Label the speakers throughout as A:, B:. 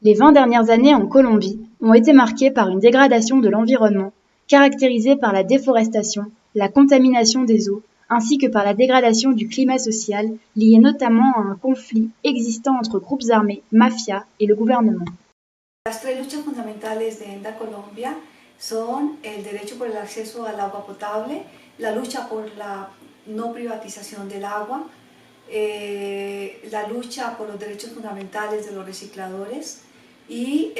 A: Les 20 dernières années en Colombie ont été marquées par une dégradation de l'environnement, caractérisée par la déforestation, la contamination des eaux, ainsi que par la dégradation du climat social, liée notamment à un conflit existant entre groupes armés, mafias et le gouvernement.
B: Las tres luchas fundamentales de ENDA Colombia son el derecho por el acceso al agua potable, la lucha por la no privatización del agua, la lucha por los derechos fundamentales de los recicladores y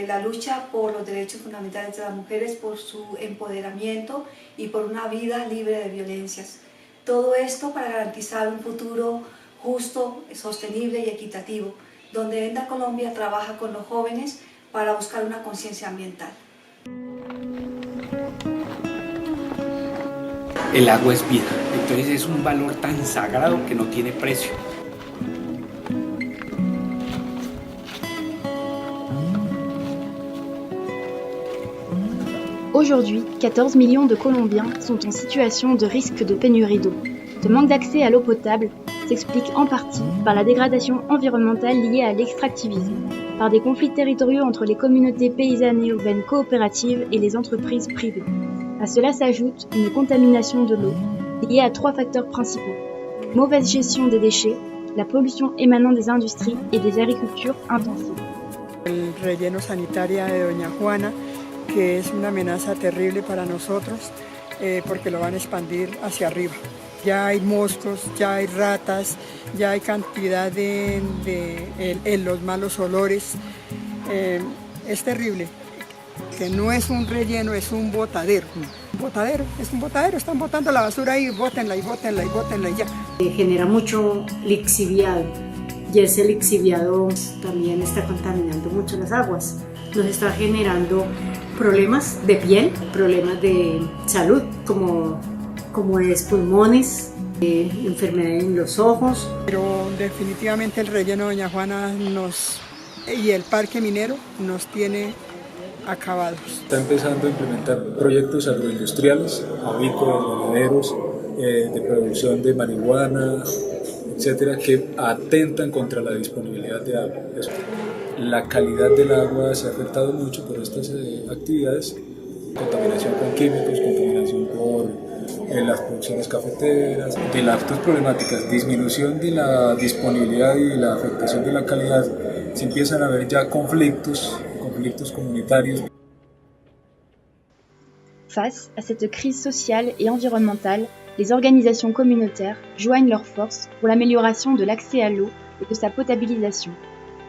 B: la lucha por los derechos fundamentales de las mujeres, por su empoderamiento y por una vida libre de violencias. Todo esto para garantizar un futuro justo, sostenible y equitativo, donde ENDA Colombia trabaja con los jóvenes para buscar una conciencia ambiental.
C: El agua es vida, entonces es un valor tan sagrado que no tiene precio.
A: Aujourd'hui, 14 millions de Colombiens sont en situation de risque de pénurie d'eau. Ce manque d'accès à l'eau potable s'explique en partie par la dégradation environnementale liée à l'extractivisme, par des conflits territoriaux entre les communautés paysannes et urbaines coopératives et les entreprises privées. À cela s'ajoute une contamination de l'eau, liée à 3 facteurs principaux: mauvaise gestion des déchets, la pollution émanant des industries et des agricultures intensives.
D: El relleno sanitario de Doña Juana, que es una amenaza terrible para nosotros porque lo van a expandir hacia arriba. Ya hay moscos, ya hay ratas, ya hay cantidad de los malos olores. Es terrible, que no es un relleno, es un botadero. Es un botadero, están botando la basura ahí, bótenla y bótenla y bótenla y ya.
E: Genera mucho lixiviado y ese lixiviado también está contaminando mucho las aguas. Nos está generando problemas de piel, problemas de salud como es pulmones, enfermedades en los ojos.
D: Pero definitivamente el relleno de Doña Juana y el parque minero nos tiene acabados.
F: Está empezando a implementar proyectos agroindustriales, avícolas, ganaderos, de producción de marihuana, etcétera, que atentan contra la disponibilidad de agua. La calidad del agua se ha afectado mucho por estas actividades, contaminación con químicos, contaminación por las producciones cafeteras. De las dos problemáticas, disminución de la disponibilidad y la afectación de la calidad, se empiezan a ver ya conflictos communautaires.
A: Face à cette crise sociale et environnementale, les organisations communautaires joignent leurs forces pour l'amélioration de l'accès à l'eau et de sa potabilisation.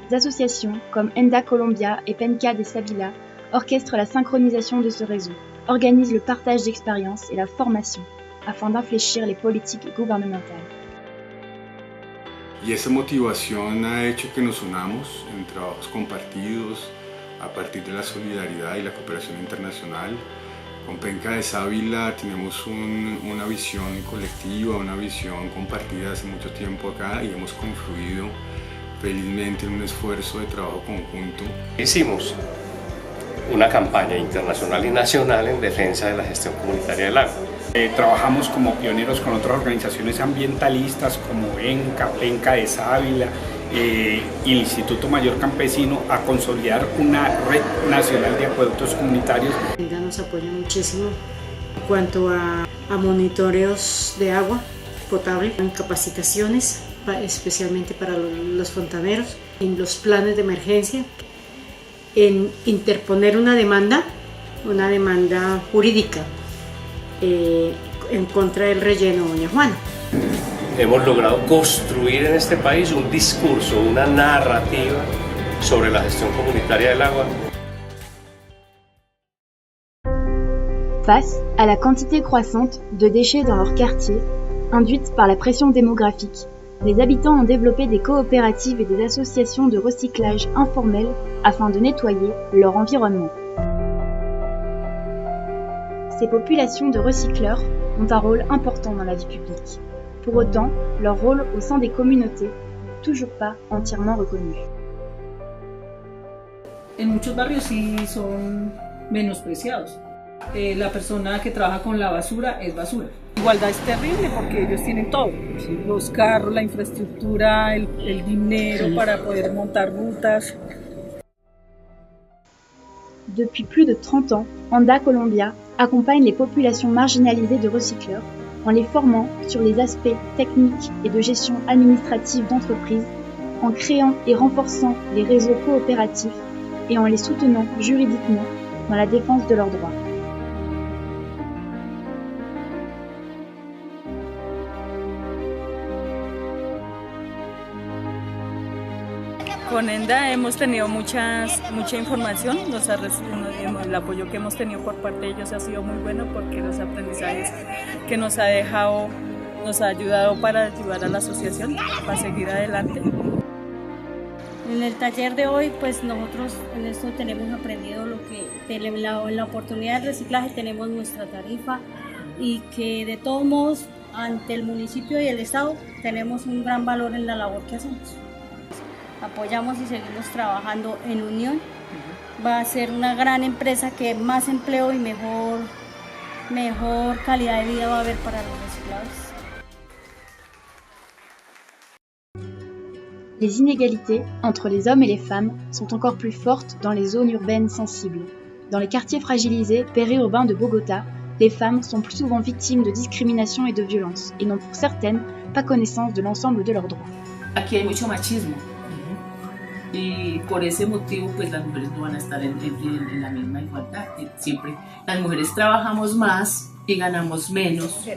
A: Des associations comme ENDA Colombia et Penca de Savila orchestrent la synchronisation de ce réseau, organisent le partage d'expériences et la formation afin d'infléchir les politiques gouvernementales.
G: Y esa motivación ha hecho que nos unamos en trabajos compartidos a partir de la solidaridad y la cooperación internacional. Con Penca de Savila tenemos una visión colectiva, una visión compartida hace mucho tiempo acá y hemos confluido felizmente en un esfuerzo de trabajo conjunto.
H: Hicimos una campaña internacional y nacional en defensa de la gestión comunitaria del agua.
C: Trabajamos como pioneros con otras organizaciones ambientalistas como ENCA, Penca de Savila y el Instituto Mayor Campesino a consolidar una red nacional de acueductos comunitarios.
E: Nos apoya muchísimo en cuanto a monitoreos de agua potable, en capacitaciones, especialmente para los fontaneros, en los planes de emergencia, en interponer una demanda jurídica en contra del relleno Doña Juana.
H: Hemos logrado construir en este país un discurso, una narrativa sobre la gestión comunitaria del agua.
A: Face à la quantité croissante de déchets dans leur quartier, induite par la pression démographique, les habitants ont développé des coopératives et des associations de recyclage informelles afin de nettoyer leur environnement. Ces populations de recycleurs ont un rôle important dans la vie publique. Pour autant, leur rôle au sein des communautés n'est toujours pas entièrement reconnu.
I: En muchos barrios sí son menospreciados. La persona que trabaja con la basura es basura. La igualdad es terrible porque ellos tienen todo, los carros, la infraestructura, el dinero para poder montar rutas.
A: Depuis plus de 30 ans, Anda Colombia accompagne les populations marginalisées de recycleurs en les formant sur les aspects techniques et de gestion administrative d'entreprise, en créant et renforçant les réseaux coopératifs et en les soutenant juridiquement dans la défense de leurs droits.
J: Con ENDA hemos tenido mucha información, el apoyo que hemos tenido por parte de ellos ha sido muy bueno porque los aprendizajes que nos ha dejado nos ha ayudado para ayudar a la asociación para seguir adelante.
K: En el taller de hoy, pues nosotros en esto tenemos aprendido lo que en la oportunidad de reciclaje tenemos nuestra tarifa y que de todos modos ante el municipio y el Estado tenemos un gran valor en la labor que hacemos. Apoyamos y seguimos trabajando en unión. Va a ser una gran empresa que más empleo y mejor calidad de vida va a haber para los reciclados.
A: Les inégalités entre les hommes et les femmes sont encore plus fortes dans les zones urbaines sensibles. Dans les quartiers fragilisés périurbains de Bogota, les femmes sont plus souvent victimes de discrimination et de violence et n'ont pour certaines pas connaissance de l'ensemble de leurs droits.
L: Aquí hay mucho machismo. Y por ese motivo pues las mujeres no van a estar en la misma igualdad. Siempre las mujeres trabajamos más y ganamos menos.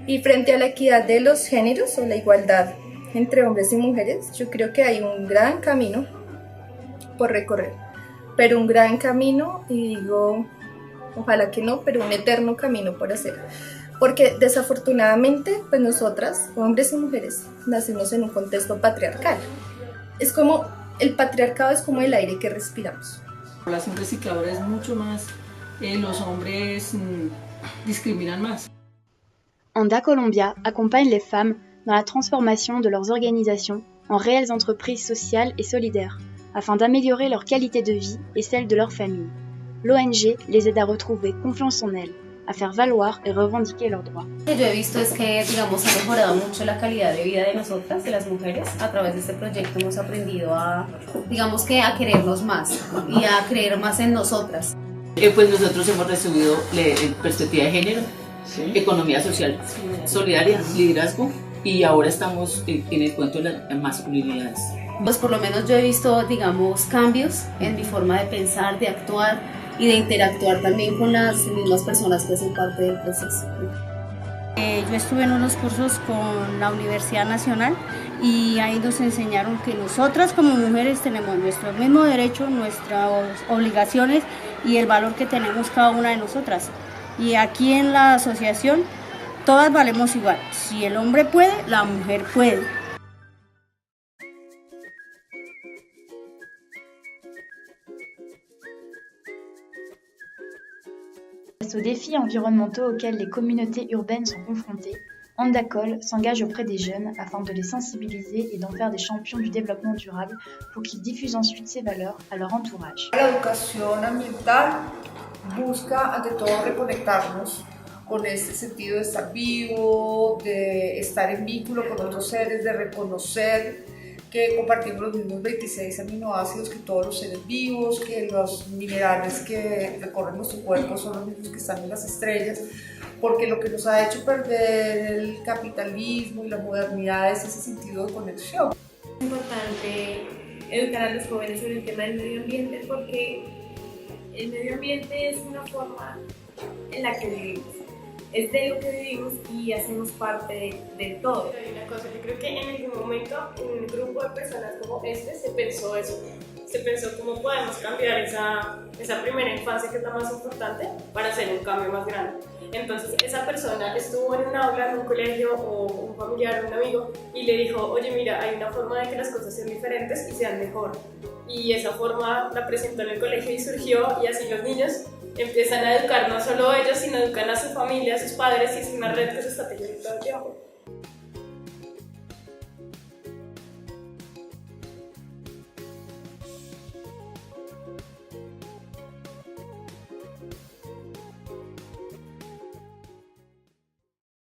M: Y frente a la equidad de los géneros o la igualdad entre hombres y mujeres, yo creo que hay un gran camino por recorrer, pero un gran camino, y digo, ojalá que no, pero un eterno camino por hacer. Porque desafortunadamente pues nosotras, hombres y mujeres, nacemos en un contexto patriarcal. Es como el patriarcado es como el aire que respiramos.
I: La población recicladora es mucho más, los hombres discriminan más.
A: Anda Colombia accompagne les femmes dans la transformation de leurs organisations en réelles entreprises sociales et solidaires, afin d'améliorer leur qualité de vie et celle de leur famille. L'ONG les aide à retrouver confiance en elles, a faire valoir et revendiquer leurs droits.
N: Lo que yo he visto es que, digamos, ha mejorado mucho la calidad de vida de nosotras, de las mujeres. A través de este proyecto hemos aprendido a, digamos que a querernos más y a creer más en nosotras.
L: Pues nosotros hemos recibido perspectiva de género, economía social, solidaria, liderazgo y ahora estamos en el cuento de las masculinidades.
N: Pues por lo menos yo he visto, digamos, cambios en mi forma de pensar, de actuar y de interactuar también con las mismas personas que hacen parte del proceso.
K: Yo estuve en unos cursos con la Universidad Nacional y ahí nos enseñaron que nosotras como mujeres tenemos nuestro mismo derecho, nuestras obligaciones y el valor que tenemos cada una de nosotras. Y aquí en la asociación todas valemos igual. Si el hombre puede, la mujer puede.
A: Face aux défis environnementaux auxquels les communautés urbaines sont confrontées, Andacol s'engage auprès des jeunes afin de les sensibiliser et d'en faire des champions du développement durable pour qu'ils diffusent ensuite ces valeurs à leur entourage.
B: La educación ambiental busca ante todo reconectarnos con ese sentido de estar vivo, de estar en vínculo con otros seres, de reconocer que compartimos los mismos 26 aminoácidos que todos los seres vivos, que los minerales que recorren nuestro cuerpo son los mismos que están en las estrellas, porque lo que nos ha hecho perder el capitalismo y la modernidad es ese sentido de conexión.
O: Es importante educar a los jóvenes sobre el tema del medio ambiente porque el medio ambiente es una forma en la que vivimos. Es de lo que vivimos y hacemos parte de todo.
P: Hay una cosa, yo creo que en algún momento un grupo de personas como este se pensó eso, se pensó cómo podemos cambiar esa primera infancia que es la más importante para hacer un cambio más grande. Entonces esa persona estuvo en un aula, en un colegio o un familiar, un amigo y le dijo, oye mira, hay una forma de que las cosas sean diferentes y sean mejor. Y esa forma la presentó en el colegio y surgió y así los niños empiezan a educar no solo ellos, sino educan a su familia, a sus padres y es una red que se está tejiendo todo el tiempo.